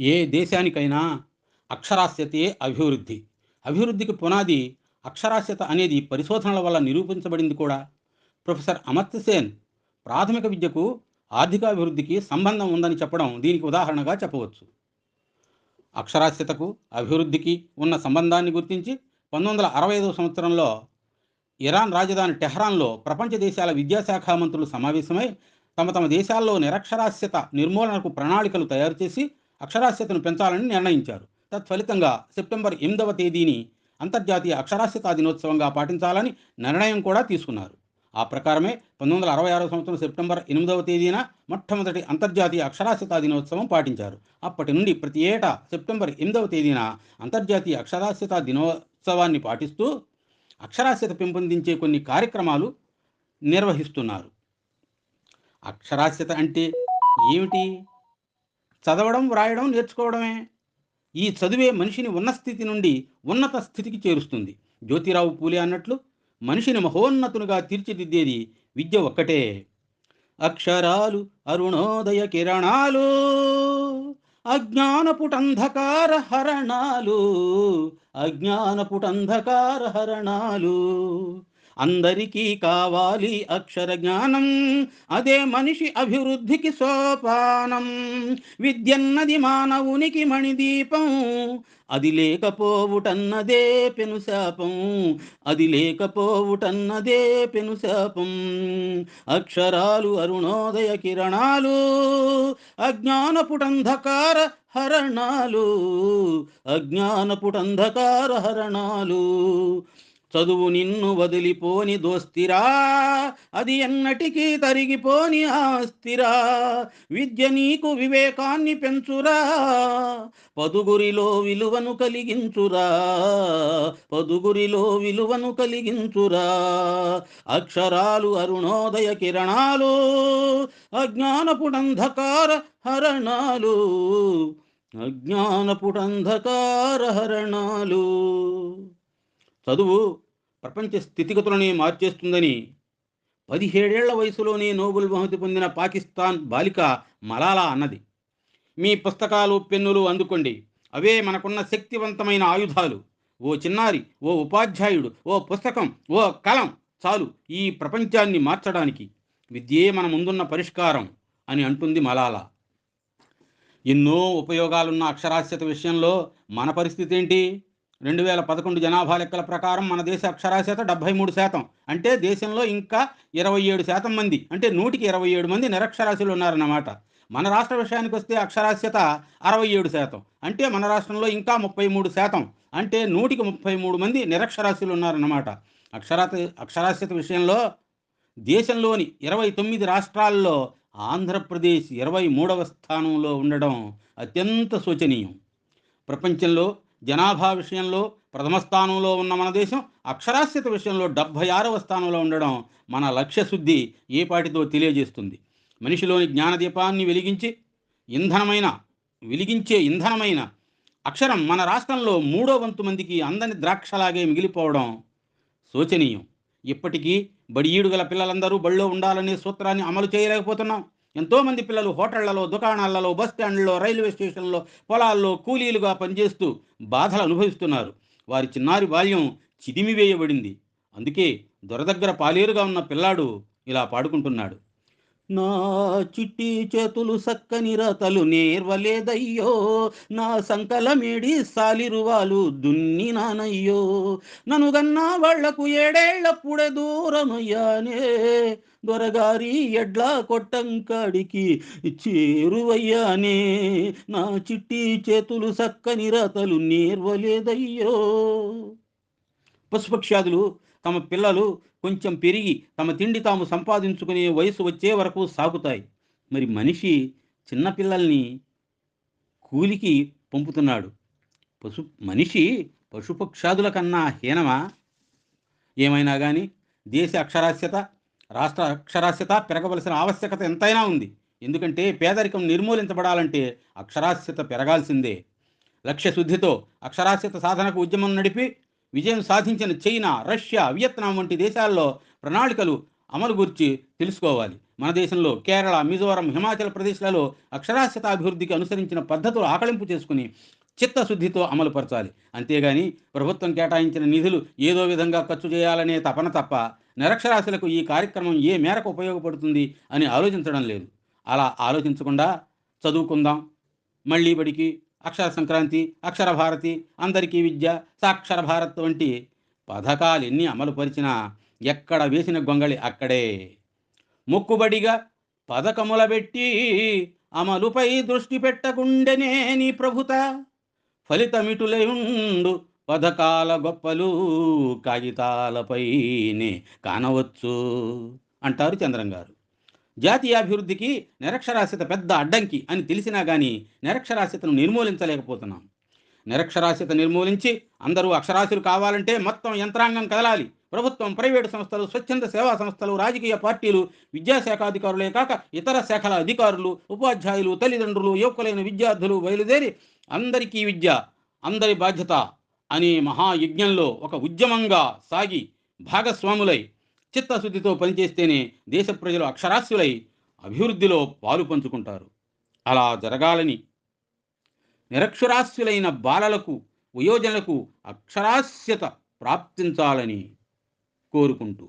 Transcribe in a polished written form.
ఏ దేశానికైనా అక్షరాస్యతే అభివృద్ధి. అభివృద్ధికి పునాది అక్షరాస్యత అనేది పరిశోధనల వల్ల నిరూపించబడింది కూడా. ప్రొఫెసర్ అమర్త్య సేన్ ప్రాథమిక విద్యకు ఆర్థికాభివృద్ధికి సంబంధం ఉందని చెప్పడం దీనికి ఉదాహరణగా చెప్పవచ్చు. అక్షరాస్యతకు అభివృద్ధికి ఉన్న సంబంధాన్ని గుర్తించి 1965 సంవత్సరంలో ఇరాన్ రాజధాని టెహ్రాన్లో ప్రపంచ దేశాల విద్యాశాఖ మంత్రులు సమావేశమై తమ తమ దేశాల్లో నిరక్షరాస్యత నిర్మూలనకు ప్రణాళికలు తయారు చేసి అక్షరాస్యతను పెంచాలని నిర్ణయించారు. తత్ఫలితంగా సెప్టెంబర్ 8వ తేదీని అంతర్జాతీయ అక్షరాస్యతా దినోత్సవంగా పాటించాలని నిర్ణయం కూడా తీసుకున్నారు. ఆ ప్రకారమే 1966 సంవత్సరం సెప్టెంబర్ 8వ తేదీన మొట్టమొదటి అంతర్జాతీయ అక్షరాస్యతా దినోత్సవం పాటించారు. అప్పటి నుండి ప్రతి ఏటా సెప్టెంబర్ 8వ తేదీన అంతర్జాతీయ అక్షరాస్యతా దినోత్సవాన్ని పాటిస్తూ అక్షరాస్యత పెంపొందించే కొన్ని కార్యక్రమాలు నిర్వహిస్తున్నారు. అక్షరాస్యత అంటే ఏమిటి? చదవడం, వ్రాయడం నేర్చుకోవడమే. ఈ చదువే మనిషిని ఉన్న స్థితి నుండి ఉన్నత స్థితికి చేరుస్తుంది. జ్యోతిరావు పూలే అన్నట్లు మనిషిని మహోన్నతునిగా తీర్చిదిద్దేది విద్య ఒక్కటే. అక్షరాలు అరుణోదయ కిరణాలు, అజ్ఞానపుటంధకార హరణాలు, అజ్ఞానపుటంధకార హరణాలు. అందరికీ కావాలి అక్షర జ్ఞానం, అదే మనిషి అభివృద్ధికి సోపానం. విద్యన్నది మానవునికి మణిదీపం, అది లేకపోవుటన్నదే పెనుశాపం, అది లేకపోవుటన్నదే పెనుశాపం. అక్షరాలు అరుణోదయ కిరణాలు, అజ్ఞానపుటంధకార హరణాలు, అజ్ఞానపుటంధకార హరణాలు. చదువు నిన్ను వదిలిపోని దోస్తిరా, అది ఎన్నటికీ తరిగిపోని ఆస్తిరా. విద్య నీకు వివేకాన్ని పెంచురా, పదుగురిలో విలువను కలిగించురా, పదుగురిలో విలువను కలిగించురా. అక్షరాలు అరుణోదయ కిరణాలు, అజ్ఞానపుటంధకార హరణాలు, అజ్ఞానపుటంధకార హరణాలు. చదువు ప్రపంచ స్థితిగతులని మార్చేస్తుందని 17 ఏళ్ల వయసులోనే నోబెల్ బహుమతి పొందిన పాకిస్తాన్ బాలిక మలాలా అన్నది. మీ పుస్తకాలు, పెన్నులు అందుకోండి, అవే మనకున్న శక్తివంతమైన ఆయుధాలు. ఓ చిన్నారి, ఓ ఉపాధ్యాయుడు, ఓ పుస్తకం, ఓ కలం చాలు ఈ ప్రపంచాన్ని మార్చడానికి. విద్యే మన ముందున్న పరిష్కారం అని అంటుంది మలాలా. ఎన్నో ఉపయోగాలున్న అక్షరాస్యత విషయంలో మన పరిస్థితి ఏంటి? 2011 జనాభా లెక్కల ప్రకారం మన దేశ అక్షరాస్యత 73%. అంటే దేశంలో ఇంకా 27% మంది, అంటే 100కి 27 మంది నిరక్షరాస్యులు ఉన్నారన్నమాట. మన రాష్ట్ర విషయానికి వస్తే అక్షరాస్యత 67%. అంటే మన రాష్ట్రంలో ఇంకా 33%, అంటే 100కి 33 మంది నిరక్షరాస్యులు ఉన్నారన్నమాట. అక్షరాస్యత విషయంలో దేశంలోని 29 రాష్ట్రాల్లో ఆంధ్రప్రదేశ్ 23వ స్థానంలో ఉండడం అత్యంత శోచనీయం. ప్రపంచంలో జనాభా విషయంలో ప్రథమ స్థానంలో ఉన్న మన దేశం అక్షరాస్యత విషయంలో 76వ స్థానంలో ఉండడం మన లక్ష్యశుద్ధి ఏపాటితో తెలియజేస్తుంది. మనిషిలోని జ్ఞానదీపాన్ని వెలిగించే ఇంధనమైన అక్షరం మన రాష్ట్రంలో 3వ వంతు మందికి అందని ద్రాక్షలాగే మిగిలిపోవడం శోచనీయం. ఇప్పటికీ బడి ఈడుగల పిల్లలందరూ బడిలో ఉండాలనే సూత్రాన్ని అమలు చేయలేకపోతున్నాం. ఎంతోమంది పిల్లలు హోటళ్లలో, దుకాణాలలో, బస్ స్టాండ్లలో, రైల్వే స్టేషన్లో, పొలాల్లో కూలీలుగా పనిచేస్తూ బాధలు అనుభవిస్తున్నారు. వారి చిన్నారి బాల్యం చిదిమివేయబడింది. అందుకే దొర దగ్గర పాలేరుగా ఉన్న పిల్లాడు ఇలా పాడుకుంటున్నాడు. నా చిట్టి చేతులు సక్కని రతలు నేర్వలేదయ్యో, నా సంకలమేడి సాలిరువాలు దున్ని నానయ్యో, ననుగన్నా వాళ్లకు 7 ఏళ్లప్పుడే దూరమయ్యానే, దొరగారి ఎడ్ల కొట్టంకాడికి చేరువయ్యానే, నా చిట్టి చేతులు సక్కని రతలు నేర్వలేదయ్యో. పశుపక్ష్యాదులు తమ పిల్లలు కొంచెం పెరిగి తమ తిండి తాము సంపాదించుకునే వయసు వచ్చే వరకు సాగుతాయి. మరి మనిషి చిన్నపిల్లల్ని కూలికి పంపుతున్నాడు. మనిషి పశుపక్షాదుల కన్నా హీనమా? ఏమైనా కానీ దేశ అక్షరాస్యత, రాష్ట్ర అక్షరాస్యత పెరగవలసిన ఆవశ్యకత ఎంతైనా ఉంది. ఎందుకంటే పేదరికం నిర్మూలించబడాలంటే అక్షరాస్యత పెరగాల్సిందే. లక్ష్యశుద్ధితో అక్షరాస్యత సాధనకు ఉద్యమం నడిపి విజయం సాధించిన చైనా, రష్యా, వియత్నాం వంటి దేశాల్లో ప్రణాళికలు అమలు గురించి తెలుసుకోవాలి. మన దేశంలో కేరళ, మిజోరం, హిమాచల్ ప్రదేశ్లలో అక్షరాస్యత అభివృద్ధికి అనుసరించిన పద్ధతులు ఆకళింపు చేసుకుని చిత్తశుద్ధితో అమలుపరచాలి. అంతేగాని ప్రభుత్వం కేటాయించిన నిధులు ఏదో విధంగా ఖర్చు చేయాలనే తపన తప్ప నిరక్షరాస్యులకు ఈ కార్యక్రమం ఏ మేరకు ఉపయోగపడుతుంది అని ఆలోచించడం లేదు. అలా ఆలోచించకుండా చదువుకుందాం, మళ్ళీ బడికి, అక్షర సంక్రాంతి, అక్షర భారతి, అందరికీ విద్య, సాక్షర భారత్ వంటి పథకాలు ఎన్ని అమలు పరిచినా ఎక్కడ వేసిన గొంగళి అక్కడే. మొక్కుబడిగా పథకముల పెట్టి అమలుపై దృష్టి పెట్టకుండెనే నీ ప్రభుత ఫలితమిటులయుండు పథకాల గొప్పలు కాగితాలపైనే కానవచ్చు అంటారు చంద్రం గారు. జాతీయాభివృద్ధికి నిరక్షరాస్యత పెద్ద అడ్డంకి అని తెలిసినా కానీ నిరక్షరాస్యతను నిర్మూలించలేకపోతున్నాం. నిరక్షరాస్యత నిర్మూలించి అందరూ అక్షరాస్యులు కావాలంటే మొత్తం యంత్రాంగం కదలాలి. ప్రభుత్వం, ప్రైవేటు సంస్థలు, స్వచ్ఛంద సేవా సంస్థలు, రాజకీయ పార్టీలు, విద్యాశాఖ అధికారులే కాక ఇతర శాఖల అధికారులు, ఉపాధ్యాయులు, తల్లిదండ్రులు, యువకులైన విద్యార్థులు బయలుదేరి అందరికీ విద్య, అందరి బాధ్యత అనే మహాయజ్ఞంలో ఒక ఉద్యమంగా సాగి భాగస్వాములై చిత్తశుద్ధితో పనిచేస్తేనే దేశ ప్రజలు అక్షరాస్యులై అభివృద్ధిలో పాలు పంచుకుంటారు. అలా జరగాలని నిరక్షరాస్యులైన బాలలకు, వయోజనులకు అక్షరాస్యత ప్రాప్తించాలని కోరుకుంటూ